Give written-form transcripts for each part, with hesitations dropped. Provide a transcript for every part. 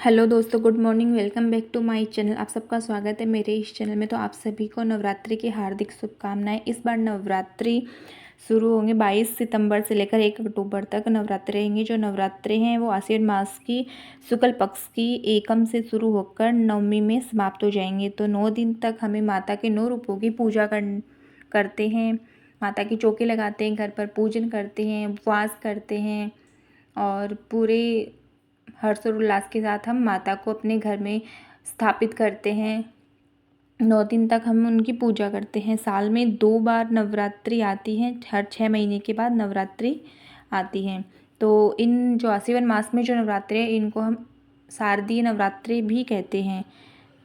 Hello दोस्तों, good morning. Welcome back to my channel. आप सबका स्वागत है मेरे इस चैनल में। तो आप सभी को नवरात्रि की हार्दिक शुभकामनाएं। इस बार नवरात्रि शुरू होंगे 22 सितंबर से लेकर 1 अक्टूबर तक नवरात्रि रहेंगे। जो नवरात्रि हैं वो आश्विन मास की शुक्ल पक्ष की एकम से शुरू होकर नवमी में समाप्त हो जाएंगे। तो 9 दिन तक हमें माता के 9 रूपों की पूजा करते हैं। माता की चौकी लगाते हैं, घर पर पूजन करते हैं, उपवास करते हैं और पूरे हर्षोल्लास के साथ हम माता को अपने घर में स्थापित करते हैं। 9 दिन तक हम उनकी पूजा करते हैं। साल में 2 बार नवरात्रि आती है, हर 6 महीने के बाद नवरात्रि आती है। तो इन जो आश्विन मास में जो नवरात्रि है इनको हम शारदीय नवरात्रि भी कहते हैं।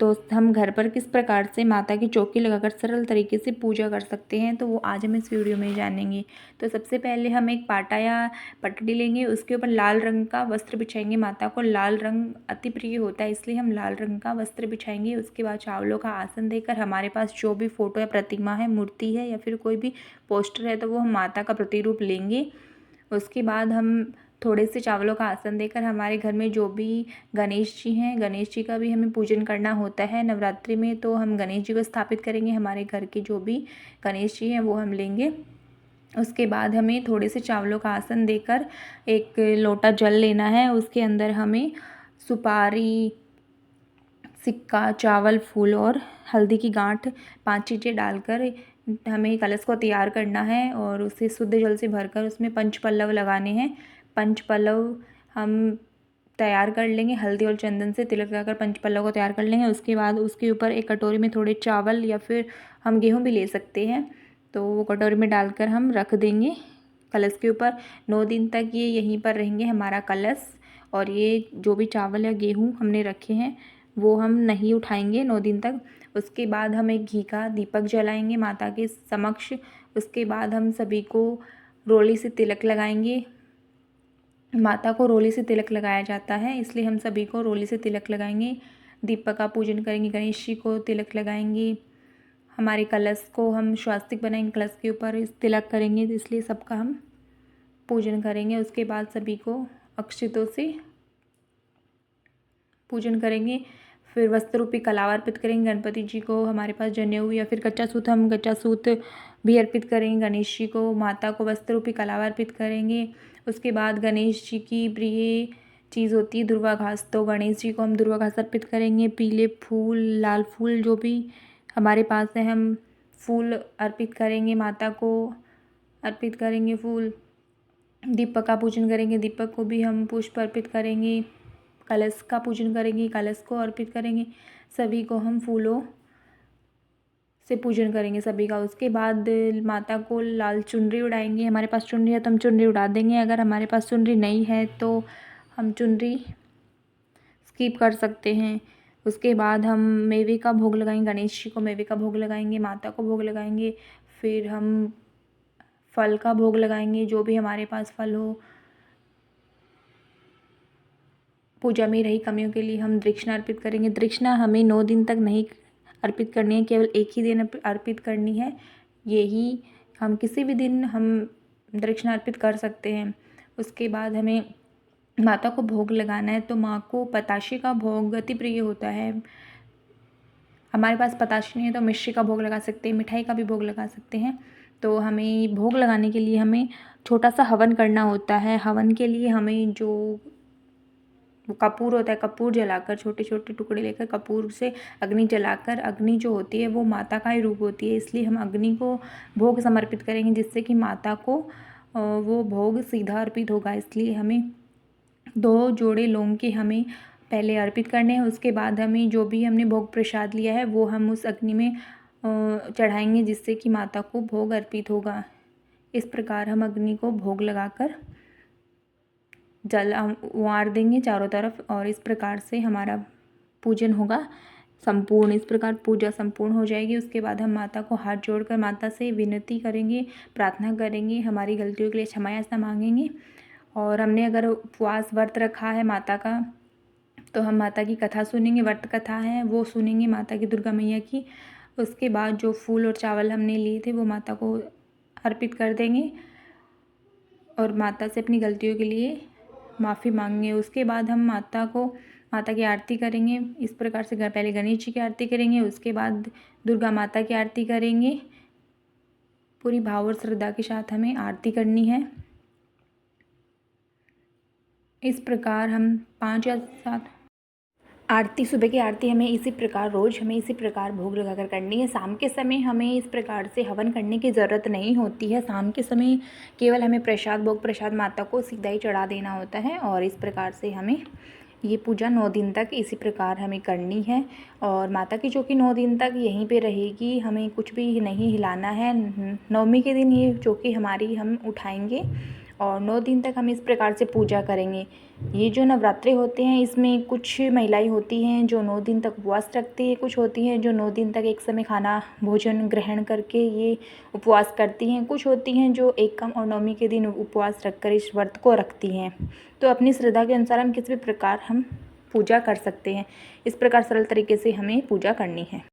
तो हम घर पर किस प्रकार से माता की चौकी लगाकर सरल तरीके से पूजा कर सकते हैं, तो वो आज हम इस वीडियो में जानेंगे। तो सबसे पहले हम एक पाटा या पटड़ी लेंगे, उसके ऊपर लाल रंग का वस्त्र बिछाएंगे। माता को लाल रंग अति प्रिय होता है, इसलिए हम लाल रंग का वस्त्र बिछाएंगे। उसके बाद चावलों का आसन देकर हमारे पास जो भी फोटो या प्रतिमा है, मूर्ति है या फिर कोई भी पोस्टर है, तो वो हम माता का प्रतिरूप लेंगे। उसके बाद हम थोड़े से चावलों का आसन देकर हमारे घर में जो भी गणेश जी हैं, गणेश जी का भी हमें पूजन करना होता है नवरात्रि में, तो हम गणेश जी को स्थापित करेंगे। हमारे घर के जो भी गणेश जी हैं वो हम लेंगे। उसके बाद हमें थोड़े से चावलों का आसन देकर एक लोटा जल लेना है। उसके अंदर हमें सुपारी, सिक्का, चावल, फूल और हल्दी की गांठ 5 चीज़ें डालकर हमें कलश को तैयार करना है और उसे शुद्ध जल से भरकर उसमें पंच पल्लव लगाने हैं। पंच पल्लव हम तैयार कर लेंगे, हल्दी और चंदन से तिलक लगाकर पंच पल्लव को तैयार कर लेंगे। उसके बाद उसके ऊपर एक कटोरी में थोड़े चावल या फिर हम गेहूँ भी ले सकते हैं, तो वो कटोरी में डालकर हम रख देंगे कलश के ऊपर। 9 दिन तक ये यहीं पर रहेंगे हमारा कलश। और ये जो भी चावल या गेहूँ हमने रखे हैं वो हम नहीं उठाएंगे 9 दिन तक। उसके बाद हम एक घी का दीपक जलाएंगे माता के समक्ष। उसके बाद हम सभी को रोली से तिलक लगाएंगे। माता को रोली से तिलक लगाया जाता है, इसलिए हम सभी को रोली से तिलक लगाएंगे। दीपक का पूजन करेंगे, गणेश जी को तिलक लगाएंगे। हमारे कलश को हम स्वास्तिक बनाएंगे, कलश के ऊपर इस तिलक करेंगे, इसलिए सबका हम पूजन करेंगे। उसके बाद सभी को अक्षतों से पूजन करेंगे। फिर वस्त्र रूपी कलावा अर्पित करेंगे गणपति जी को। हमारे पास जनेऊ या फिर कच्चा सूत, हम कच्चा सूत भी अर्पित करेंगे गणेश जी को। माता को वस्त्र रूपी कलावा अर्पित करेंगे। उसके बाद गणेश जी की प्रिय चीज़ होती है दुर्वा घास, तो गणेश जी को हम दुर्वा घास अर्पित करेंगे। पीले फूल, लाल फूल जो भी हमारे पास है हम फूल अर्पित करेंगे, माता को अर्पित करेंगे फूल। दीपक का पूजन करेंगे, दीपक को भी हम पुष्प अर्पित करेंगे। कलश का पूजन करेंगे, कलश को अर्पित करेंगे। सभी को हम फूलों से पूजन करेंगे सभी का। उसके बाद माता को लाल चुनरी उड़ाएंगे। हमारे पास चुनरी है तो हम चुनरी उड़ा देंगे। अगर हमारे पास चुनरी नहीं है तो हम चुनरी स्किप कर सकते हैं। उसके बाद हम मेवे का भोग लगाएंगे, गणेश जी को मेवे का भोग लगाएंगे, माता को भोग लगाएंगे। फिर हम फल का भोग लगाएंगे, जो भी हमारे पास फल हो। पूजा में रही कमियों के लिए हम दक्षिणा अर्पित करेंगे। दक्षिणा हमें 9 दिन तक नहीं अर्पित करनी है, केवल एक ही दिन अर्पित करनी है। यही हम किसी भी दिन हम दक्षिणा अर्पित कर सकते हैं। उसके बाद हमें माता को भोग लगाना है, तो माँ को पताशे का भोग अति प्रिय होता है। हमारे पास पताशे नहीं है तो मिश्री का भोग लगा सकते हैं, मिठाई का भी भोग लगा सकते हैं। तो हमें भोग लगाने के लिए हमें छोटा सा हवन करना होता है। हवन के लिए हमें जो कपूर होता है, कपूर जलाकर छोटे छोटे टुकड़े लेकर कपूर से अग्नि जलाकर, अग्नि जो होती है वो माता का ही रूप होती है, इसलिए हम अग्नि को भोग समर्पित करेंगे, जिससे कि माता को वो भोग सीधा अर्पित होगा। इसलिए हमें 2 जोड़े लौंग के हमें पहले अर्पित करने हैं। उसके बाद हमें जो भी हमने भोग प्रसाद लिया है वो हम उस अग्नि में चढ़ाएंगे, जिससे कि माता को भोग अर्पित होगा। इस प्रकार हम अग्नि को भोग लगाकर जल वार देंगे चारों तरफ, और इस प्रकार से हमारा पूजन होगा संपूर्ण। इस प्रकार पूजा संपूर्ण हो जाएगी। उसके बाद हम माता को हाथ जोड़कर माता से विनती करेंगे, प्रार्थना करेंगे, हमारी गलतियों के लिए क्षमा याचना मांगेंगे। और हमने अगर उपवास व्रत रखा है माता का, तो हम माता की कथा सुनेंगे, व्रत कथा है वो सुनेंगे माता की, दुर्गा मैया की। उसके बाद जो फूल और चावल हमने लिए थे वो माता को अर्पित कर देंगे और माता से अपनी गलतियों के लिए माफ़ी मांगेंगे। उसके बाद हम माता को माता की आरती करेंगे। इस प्रकार से पहले गणेश जी की आरती करेंगे, उसके बाद दुर्गा माता की आरती करेंगे। पूरी भाव और श्रद्धा के साथ हमें आरती करनी है। इस प्रकार हम 5 या 7 आरती, सुबह की आरती हमें इसी प्रकार रोज़ हमें इसी प्रकार भोग लगाकर करनी है। शाम के समय हमें इस प्रकार से हवन करने की ज़रूरत नहीं होती है। शाम के समय केवल हमें प्रसाद, भोग प्रसाद माता को सीधा ही चढ़ा देना होता है। और इस प्रकार से हमें ये पूजा 9 दिन तक इसी प्रकार हमें करनी है। और माता की चौकी 9 दिन तक यहीं पे रहेगी, हमें कुछ भी नहीं हिलाना है। नवमी के दिन ये चौकी हमारी हम उठाएंगे और 9 दिन तक हम इस प्रकार से पूजा करेंगे। ये जो नवरात्रे होते हैं इसमें कुछ महिलाएं होती हैं जो 9 दिन तक उपवास रखती है, कुछ होती हैं जो 9 दिन तक एक समय खाना भोजन ग्रहण करके ये उपवास करती हैं, कुछ होती हैं जो एकम और नवमी के दिन उपवास रखकर इस व्रत को रखती हैं। तो अपनी श्रद्धा के अनुसार हम किसी भी प्रकार हम पूजा कर सकते हैं। इस प्रकार सरल तरीके से हमें पूजा करनी है।